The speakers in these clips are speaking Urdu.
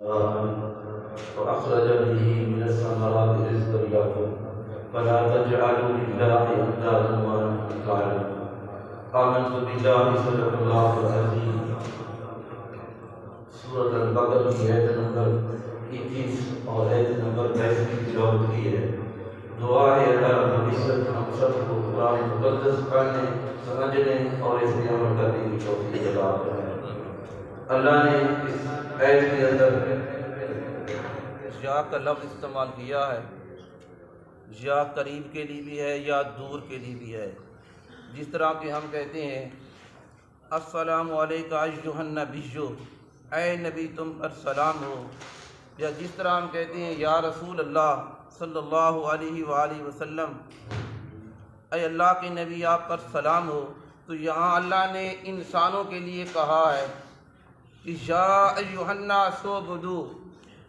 وأخرج به من الثمرات رزقا لكم فلا تجعلوا لله أندادا وأنتم تعلمون. آمنت بالله صدق الله العظيم. سورۃ البقرہ کی آیت نمبر 21 اور آیت نمبر 22 کی تلاوت کی ہے. دعا ہے اللہ رب العزت ہم سب کو قرآن مقدس پڑھنے، سمجھنے اور اس میں عمل کرنے کی توفیق عطا فرمائے. اللہ نے اس آیت کے اندر یا کا لفظ استعمال کیا ہے. یا قریب کے لیے بھی ہے یا دور کے لیے بھی ہے. جس طرح کہ ہم کہتے ہیں السلام علیکہ ایھا النبی، اے نبی تم پر سلام ہو، یا جس طرح ہم کہتے ہیں یا رسول اللہ صلی اللہ علیہ وآلہ وسلم، اے اللہ کے نبی آپ پر سلام ہو. تو یہاں اللہ نے انسانوں کے لیے کہا ہے کہ یا ایھا الناس اعبدوا،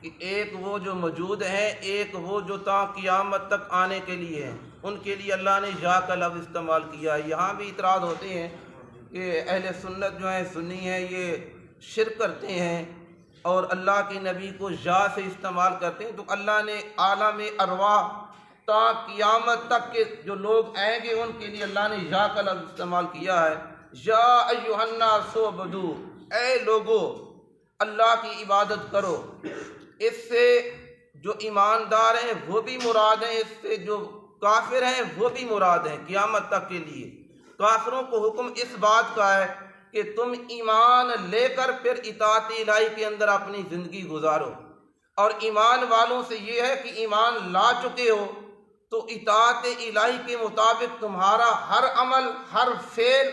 کہ ایک وہ جو موجود ہیں، ایک وہ جو تا قیامت تک آنے کے لیے ہیں، ان کے لیے اللہ نے یا کا لفظ استعمال کیا ہے. یہاں بھی اعتراض ہوتے ہیں کہ اہل سنت جو ہیں، سنی ہیں، یہ شرک کرتے ہیں اور اللہ کے نبی کو یا سے استعمال کرتے ہیں. تو اللہ نے عالم ارواح تا قیامت تک کے جو لوگ آئیں گے ان کے لیے اللہ نے یا کا لفظ استعمال کیا ہے. یا ایھا الناس اعبدوا، اے لوگو اللہ کی عبادت کرو. اس سے جو ایماندار ہیں وہ بھی مراد ہیں، اس سے جو کافر ہیں وہ بھی مراد ہیں قیامت تک کے لیے. کافروں کو حکم اس بات کا ہے کہ تم ایمان لے کر پھر اطاعت الہی کے اندر اپنی زندگی گزارو، اور ایمان والوں سے یہ ہے کہ ایمان لا چکے ہو تو اطاعت الہی کے مطابق تمہارا ہر عمل، ہر فعل،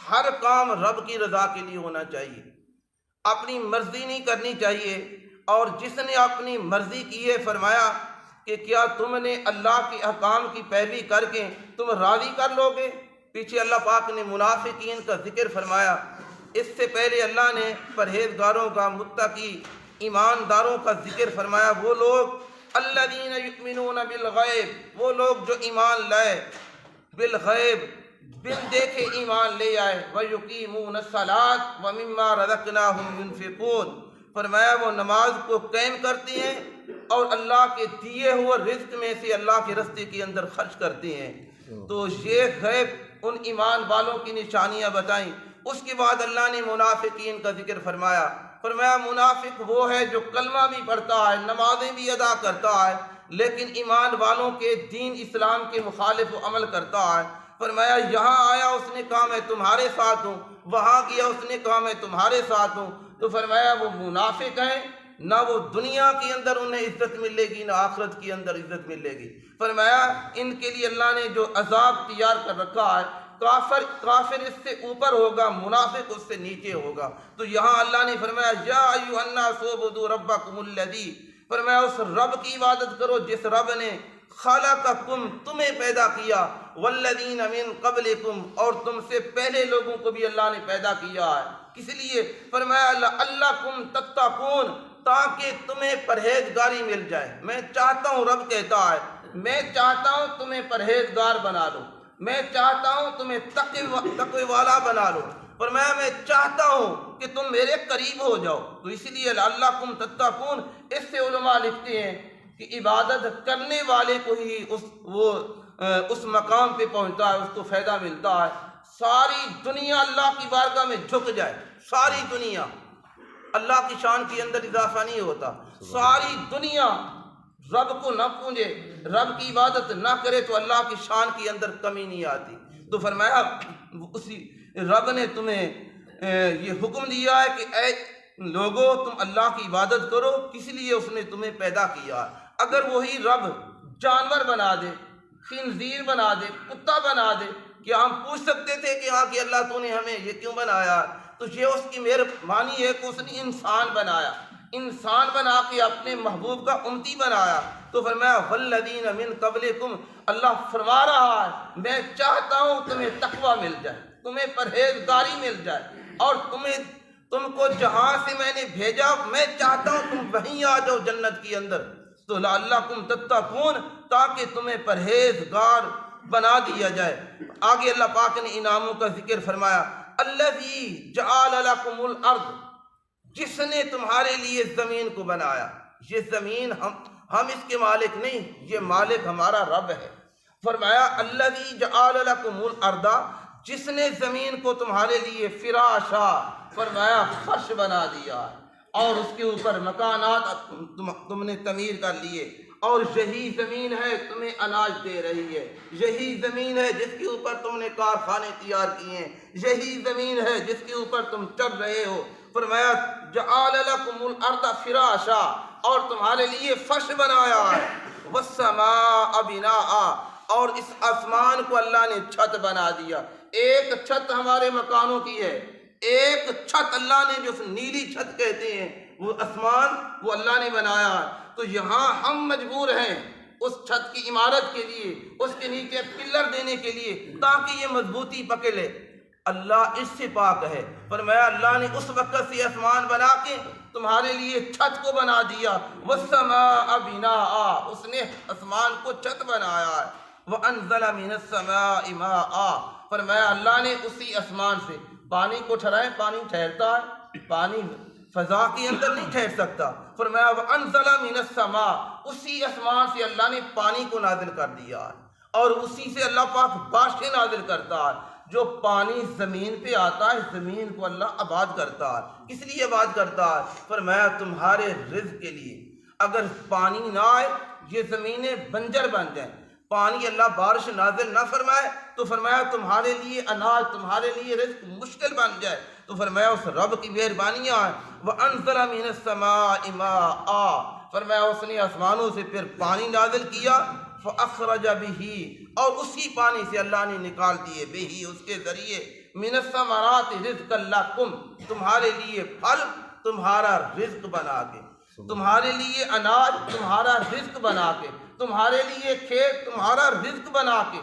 ہر کام رب کی رضا کے لیے ہونا چاہیے. اپنی مرضی نہیں کرنی چاہیے. اور جس نے اپنی مرضی کی ہے، فرمایا کہ کیا تم نے اللہ کے احکام کی پیروی کر کے تم راضی کر لو گے؟ پیچھے اللہ پاک نے منافقین کا ذکر فرمایا. اس سے پہلے اللہ نے پرہیزگاروں کا، متقی ایمانداروں کا ذکر فرمایا. وہ لوگ الذین یؤمنون بالغیب، وہ لوگ جو ایمان لائے بالغیب، بن دیکھے ایمان لے آئے. وَيُقِيمُونَ الصَّلَاةَ وَمِمَّا رَزَقْنَاهُمْ يُنْفِقُونَ، فرمایا وہ نماز کو قائم کرتے ہیں اور اللہ کے دیے ہوئے رزق میں سے اللہ کے راستے کے اندر خرچ کرتے ہیں. تو یہ غیب ان ایمان والوں کی نشانیاں بتائیں. اس کے بعد اللہ نے منافقین کا ذکر فرمایا. فرمایا منافق وہ ہے جو کلمہ بھی پڑھتا ہے، نمازیں بھی ادا کرتا ہے، لیکن ایمان والوں کے دین اسلام کے مخالف عمل کرتا ہے. فرمایا یہاں آیا اس نے کہا میں تمہارے ساتھ ہوں، وہاں گیا اس نے کہا میں تمہارے ساتھ ہوں. تو فرمایا وہ منافق ہیں، نہ وہ دنیا کے اندر انہیں عزت ملے گی نہ آخرت کے اندر عزت ملے گی. فرمایا ان کے لیے اللہ نے جو عذاب تیار کر رکھا ہے، کافر اس سے اوپر ہوگا، منافق اس سے نیچے ہوگا. تو یہاں اللہ نے فرمایا یا ایھا الناس اعبدوا ربکم الذی، فرمایا اس رب کی عبادت کرو جس رب نے خلقکم، تمہیں پیدا کیا، والذین من قبلکم، اور تم سے پہلے لوگوں کو بھی اللہ نے پیدا کیا ہے. کس لیے؟ فرمایا لعلکم تتقون، تاکہ تمہیں پرہیزگاری مل جائے. میں چاہتا ہوں، رب کہتا ہے میں چاہتا ہوں تمہیں پرہیزگار بنا لو، میں چاہتا ہوں تمہیں تقوی والا بنا لو. فرمایا میں چاہتا ہوں کہ تم میرے قریب ہو جاؤ. تو اسی لیے لعلکم تتقون، اس سے علماء لکھتے ہیں کہ عبادت کرنے والے کو ہی اس مقام پہ پہنچتا ہے، اس کو فائدہ ملتا ہے. ساری دنیا اللہ کی بارگاہ میں جھک جائے، ساری دنیا، اللہ کی شان کے اندر اضافہ نہیں ہوتا. ساری دنیا رب کو نہ پوجے، رب کی عبادت نہ کرے تو اللہ کی شان کے اندر کمی نہیں آتی. تو فرمایا اسی رب نے تمہیں یہ حکم دیا ہے کہ اے لوگو تم اللہ کی عبادت کرو، کس لیے اس نے تمہیں پیدا کیا. اگر وہی رب جانور بنا دے، خنزیر بنا دے، کتا بنا دے، کیا ہم پوچھ سکتے تھے کہ ہاں کہ اللہ تو نے ہمیں یہ کیوں بنایا؟ تو یہ اس کی مہربانی ہے کہ اس نے انسان بنایا، انسان بنا کے اپنے محبوب کا امتی بنایا. تو فرمایا والذین من قبلکم، اللہ فرما رہا ہے میں چاہتا ہوں تمہیں تقوی مل جائے، تمہیں پرہیزگاری مل جائے، اور تم کو جہاں سے میں نے بھیجا میں چاہتا ہوں تم وہیں آ جاؤ جنت کے اندر. تو لعلکم تتقون، تاکہ تمہیں پرہیزگار بنا دیا جائے. آگے اللہ پاک نے انعاموں کا ذکر فرمایا الذی جعل لکم الارض، جس نے تمہارے لیے زمین کو بنایا. یہ زمین ہم اس کے مالک نہیں، یہ مالک ہمارا رب ہے. فرمایا الذی جعل لکم الارض، جس نے زمین کو تمہارے لیے فراشا، فرمایا فرش بنا دیا، اور اس کے اوپر مکانات تم نے تعمیر کر لیے. اور یہی زمین ہے تمہیں اناج دے رہی ہے، یہی زمین ہے جس کے اوپر تم نے کارخانے تیار کیے ہیں، یہی زمین ہے جس کے اوپر تم چل رہے ہو. فرمایا جعل لکم الارض فراشا، اور تمہارے لیے فرش بنایا ہے. والسماء بناء، اور اس آسمان کو اللہ نے چھت بنا دیا. ایک چھت ہمارے مکانوں کی ہے، ایک چھت اللہ نے جو نیلی چھت کہتے ہیں وہ آسمان وہ اللہ نے بنایا ہے. تو یہاں ہم مجبور ہیں اس چھت کی عمارت کے لیے، اس کے نیچے پلر دینے کے لیے تاکہ یہ مضبوطی پکڑ لے. اللہ اس سے پاک ہے. فرمایا اللہ نے اس وقت سے آسمان بنا کے تمہارے لیے چھت کو بنا دیا. والسماء بناء، اس نے آسمان کو چھت بنایا ہے. وانزل من السماء ماء، فرمایا اللہ نے اسی آسمان سے پانی کو ٹھہرائے. پانی ٹھہرتا ہے، پانی فضا کے اندر نہیں ٹھہر سکتا. فرمایا وانزل من السماء، اسی آسمان سے اللہ نے پانی کو نازل کر دیا ہے، اور اسی سے اللہ پاک بارشیں نازل کرتا ہے. جو پانی زمین پہ آتا ہے زمین کو اللہ آباد کرتا ہے. کس لیے آباد کرتا ہے؟ فرمایا تمہارے رزق کے لیے. اگر پانی نہ آئے یہ زمینیں بنجر بن جائیں، پانی اللہ بارش نازل نہ فرمائے تو فرمایا تمہارے لیے اناج، تمہارے لیے رزق مشکل بن جائے. تو فرمایا اس رب کی مہربانیاں ہیں. وَأَنزَلَ مِنَ السَّمَاءِ مَاءً، فرمایا اس نے آسمانوں سے پھر پانی نازل کیا. فَأَخْرَجَ بِهِ، اور اسی پانی سے اللہ نے نکال دیے، بِهِ اس کے ذریعے، مِنَ الثَّمَرَاتِ رِزْقًا لَكُمْ تمہارے لیے پھل، تمہارا رزق بنا کے، تمہارے لیے اناج، تمہارا رزق بنا کے، تمہارے لیے کھیت، تمہارا رزق بنا کے.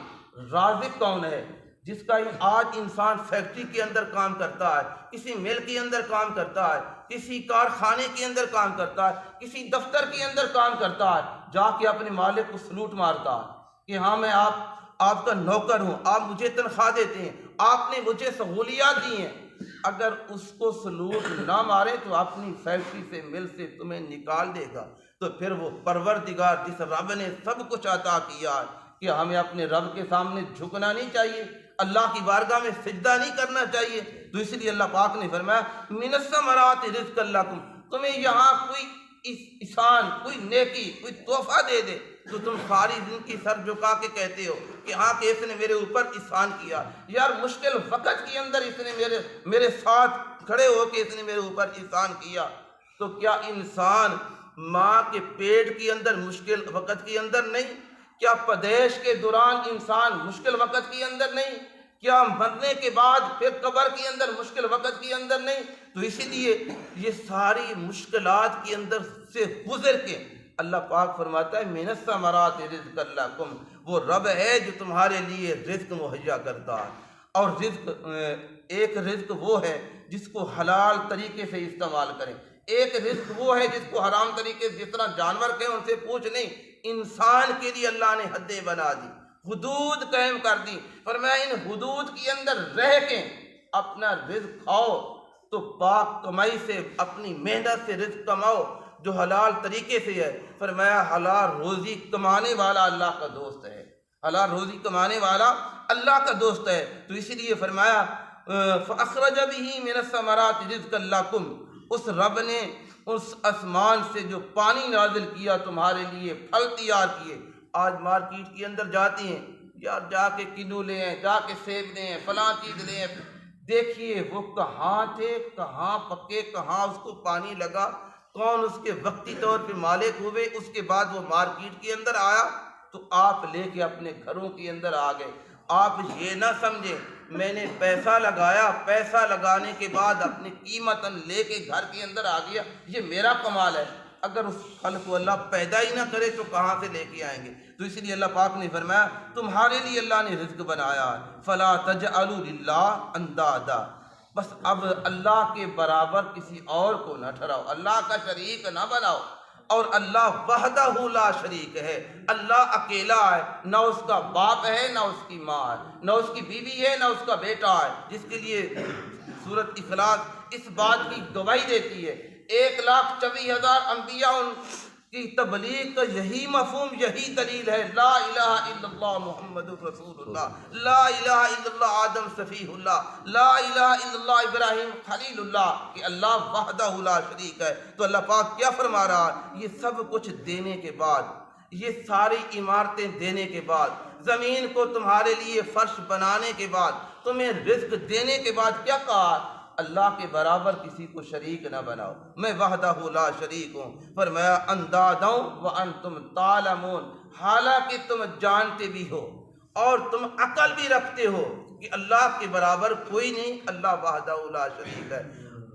رازق کون ہے؟ جس کا آج انسان فیکٹری کے اندر کام کرتا ہے، کسی مل کے اندر کام کرتا ہے، کسی کارخانے کے اندر کام کرتا ہے، کسی دفتر کے اندر کام کرتا ہے، جا کے اپنے مالک کو سلوٹ مارتا ہے کہ ہاں میں آپ کا نوکر ہوں، آپ مجھے تنخواہ دیتے ہیں، آپ نے مجھے سہولیات دی ہیں. اگر اس کو سلوٹ نہ مارے تو اپنی فیکٹری سے، مل سے تمہیں نکال دے گا. تو پھر وہ پروردگار جس رب نے سب کچھ عطا کیا ہے کہ ہمیں اپنے رب کے سامنے جھکنا نہیں چاہیے، اللہ کی بارگاہ میں سجدہ نہیں کرنا چاہیے. تو اس لیے اللہ پاک نے فرمایا من الثمرات رزقا لکم، تمہیں یہاں کوئی احسان، کوئی نیکی، کوئی تحفہ دے دے تو تم ساری زندگی سر جھکا کے کہتے ہو کہ ہاں کہ اس نے میرے اوپر احسان کیا. یار مشکل وقت کے اندر اس نے میرے ساتھ کھڑے ہو کے اس نے میرے اوپر احسان کیا. تو کیا انسان ماں کے پیٹ کے اندر مشکل وقت کے اندر نہیں؟ کیا پیدائش کے دوران انسان مشکل وقت کے اندر نہیں؟ کیا مرنے کے بعد پھر قبر کے اندر مشکل وقت کے اندر نہیں؟ تو اسی لیے یہ ساری مشکلات کے اندر سے گزر کے اللہ پاک فرماتا ہے من الثمرات رزقا لکم، وہ رب ہے جو تمہارے لیے رزق مہیا کرتا ہے. اور رزق، ایک رزق وہ ہے جس کو حلال طریقے سے استعمال کریں، ایک رزق وہ ہے جس کو حرام طریقے سے، جس طرح جانور کے ان سے پوچھ نہیں. انسان کے لیے اللہ نے حدیں بنا دی، حدود قائم کر دی. فرمایا ان حدود کے اندر رہ کے اپنا رزق کھاؤ تو پاک کمائی سے، اپنی محنت سے رزق کماؤ جو حلال طریقے سے ہے. فرمایا حلال روزی کمانے والا اللہ کا دوست ہے، حلال روزی کمانے والا اللہ کا دوست ہے. تو اسی لیے فرمایا فَأَخْرَجَ بِهِ مِنَ الثَّمَرَاتِ رِزْقًا لَكُمْ، اس رب نے اس آسمان سے جو پانی نازل کیا تمہارے لیے پھل تیار کیے. آج مارکیٹ کے اندر جاتے ہیں یار، جا کے کینو لے ہیں، جا کے سیب لے ہیں، فلاں چیز لے ہیں، دیکھیے وہ کہاں تھے، کہاں پکے، کہاں اس کو پانی لگا، کون اس کے وقتی طور پہ مالک ہوئے، اس کے بعد وہ مارکیٹ کے اندر آیا تو آپ لے کے اپنے گھروں کے اندر آ گئے. آپ یہ نہ سمجھیں میں نے پیسہ لگایا، پیسہ لگانے کے بعد اپنی قیمت لے کے گھر کے اندر آ گیا، یہ میرا کمال ہے. اگر اس پھل کو اللہ پیدا ہی نہ کرے تو کہاں سے لے کے آئیں گے؟ تو اس لیے اللہ پاک نے فرمایا تمہارے لیے اللہ نے رزق بنایا ہے. فلا تجعلوا للہ اندادا، بس اب اللہ کے برابر کسی اور کو نہ ٹھہراؤ، اللہ کا شریک نہ بناؤ. اور اللہ وحدہ لا شریک ہے، اللہ اکیلا ہے، نہ اس کا باپ ہے، نہ اس کی ماں ہے، نہ اس کی بیوی ہے، نہ اس کا بیٹا ہے. جس کے لیے سورۃ اخلاص اس بات کی گواہی دیتی ہے 1,24,000 انبیاء کی تبلیغ کا یہی مفہوم، یہی دلیل ہے، لا الہ الا اللہ محمد رسول اللہ، لا الہ الا اللہ آدم صفیہ اللہ، لا الہ الا اللہ ابراہیم خلیل اللہ، کہ اللہ وحدہ لا شریک ہے۔ تو اللہ پاک کیا فرما رہا ہے؟ یہ سب کچھ دینے کے بعد، یہ ساری عمارتیں دینے کے بعد، زمین کو تمہارے لیے فرش بنانے کے بعد، تمہیں رزق دینے کے بعد کیا کہا؟ اللہ کے برابر کسی کو شریک نہ بناؤ، میں وحدہ لا شریک ہوں۔ فرمایا اندادوں وانتم تعلمون، حالانکہ تم جانتے بھی ہو اور تم عقل بھی رکھتے ہو کہ اللہ کے برابر کوئی نہیں، اللہ وحدہ لا شریک ہے۔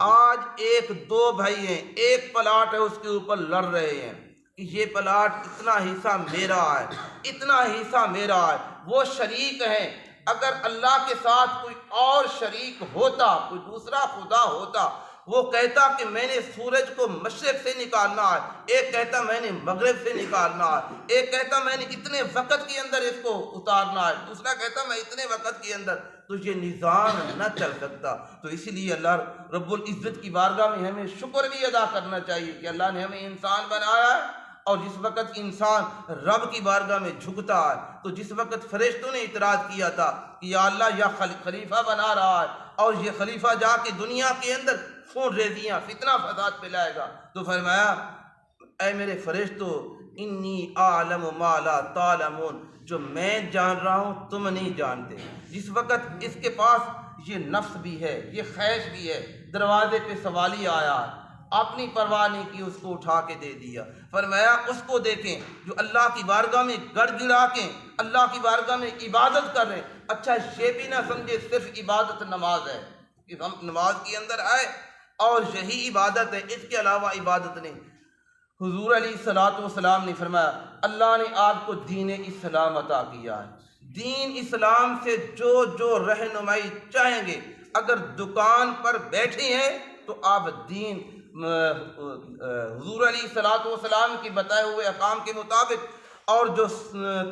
آج ایک دو بھائی ہیں، ایک پلاٹ ہے، اس کے اوپر لڑ رہے ہیں کہ یہ پلاٹ اتنا حصہ میرا ہے، اتنا حصہ میرا ہے، وہ شریک ہیں۔ اگر اللہ کے ساتھ کوئی اور شریک ہوتا، کوئی دوسرا خدا ہوتا، وہ کہتا کہ میں نے سورج کو مشرق سے نکالنا ہے، ایک کہتا میں نے مغرب سے نکالنا ہے، ایک کہتا میں نے اتنے وقت کے اندر اس کو اتارنا ہے، دوسرا کہتا میں اتنے وقت کے اندر، تو یہ نظام نہ چل سکتا۔ تو اس لیے اللہ رب العزت کی بارگاہ میں ہمیں شکر بھی ادا کرنا چاہیے کہ اللہ نے ہمیں انسان بنایا ہے، اور جس وقت انسان رب کی بارگاہ میں جھکتا ہے، تو جس وقت فرشتوں نے اعتراض کیا تھا کہ یا اللہ یا خلیفہ بنا رہا ہے اور یہ خلیفہ جا کے دنیا کے اندر خون ریزیاں فتنہ فساد پھیلائے گا، تو فرمایا اے میرے فرشتو انی اعلم ما لا تعلمون، جو میں جان رہا ہوں تم نہیں جانتے۔ جس وقت اس کے پاس یہ نفس بھی ہے، یہ خواہش بھی ہے، دروازے پہ سوالی آیا ہے، اپنی پرواہ نہیں کی، اس کو اٹھا کے دے دیا۔ فرمایا اس کو دیکھیں جو اللہ کی بارگاہ میں گڑ گڑا کے اللہ کی بارگاہ میں عبادت کر رہے ہیں۔ اچھا یہ بھی نہ سمجھے صرف عبادت نماز ہے کہ ہم نماز کے اندر آئے اور یہی عبادت ہے، اس کے علاوہ عبادت نہیں۔ حضور علیہ الصلوۃ والسلام نے فرمایا اللہ نے آپ کو دین اسلام عطا کیا ہے، دین اسلام سے جو رہنمائی چاہیں گے، اگر دکان پر بیٹھے ہیں تو آپ دین حضور علیہ الصلوۃ والسلام کی بتائے ہوئے احکام کے مطابق، اور جو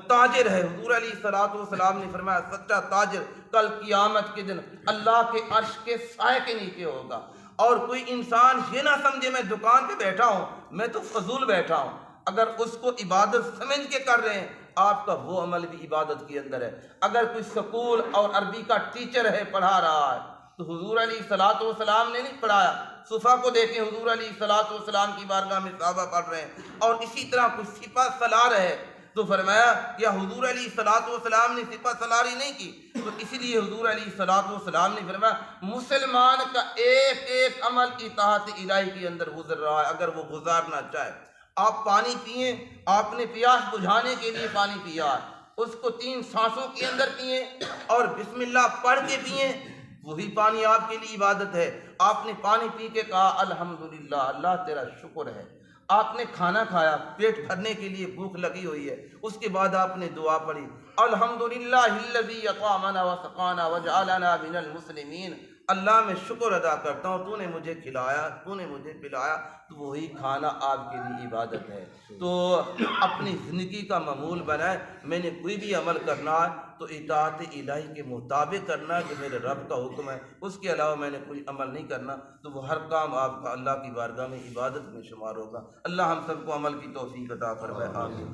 تاجر ہے، حضور علیہ الصلوۃ والسلام نے فرمایا سچا تاجر کل قیامت کے دن اللہ کے عرش کے سائے کے نیچے ہوگا۔ اور کوئی انسان یہ نہ سمجھے میں دکان پہ بیٹھا ہوں، میں تو فضول بیٹھا ہوں، اگر اس کو عبادت سمجھ کے کر رہے ہیں، آپ کا وہ عمل بھی عبادت کے اندر ہے۔ اگر کوئی سکول اور عربی کا ٹیچر ہے، پڑھا رہا ہے، تو حضور علیہ الصلوۃ والسلام نے نہیں پڑھایا، صفحہ کو دیکھیں، حضور علیہ الصلوۃ والسلام کی بارگاہ میں صحابہ پڑھ رہے ہیں، اور اسی طرح کوئی سپہ سالار ہے تو فرمایا یا حضور علیہ الصلوۃ والسلام نے سپہ سالاری نہیں کی، تو اسی لیے حضور علیہ الصلوۃ والسلام نے فرمایا مسلمان کا ایک ایک عمل اطاعت الہی کے اندر گزر رہا ہے، اگر وہ گزارنا چاہے۔ آپ پانی پئیں، آپ نے پیاس بجھانے کے لیے پانی پیا ہے، اس کو 3 سانسوں کے اندر پئیں اور بسم اللہ پڑھ کے پئیں، وہی پانی آپ کے لیے عبادت ہے۔ آپ نے پانی پی کے کہا الحمدللہ، اللہ تیرا شکر ہے۔ آپ نے کھانا کھایا، پیٹ بھرنے کے لیے بھوک لگی ہوئی ہے، اس کے بعد آپ نے دعا پڑھی الحمدللہ الذی اطعمنا وسقانا وجعلنا من المسلمین، اللہ میں شکر ادا کرتا ہوں، تو نے مجھے کھلایا، تو نے مجھے پلایا، تو وہی کھانا آپ کے لیے عبادت ہے۔ تو اپنی زندگی کا معمول بنائے، میں نے کوئی بھی عمل کرنا ہے تو اطاعت الہی کے مطابق کرنا ہے، جو میرے رب کا حکم ہے، اس کے علاوہ میں نے کوئی عمل نہیں کرنا، تو وہ ہر کام آپ کا اللہ کی بارگاہ میں عبادت میں شمار ہوگا۔ اللہ ہم سب کو عمل کی توفیق عطا فرمائے، آمین۔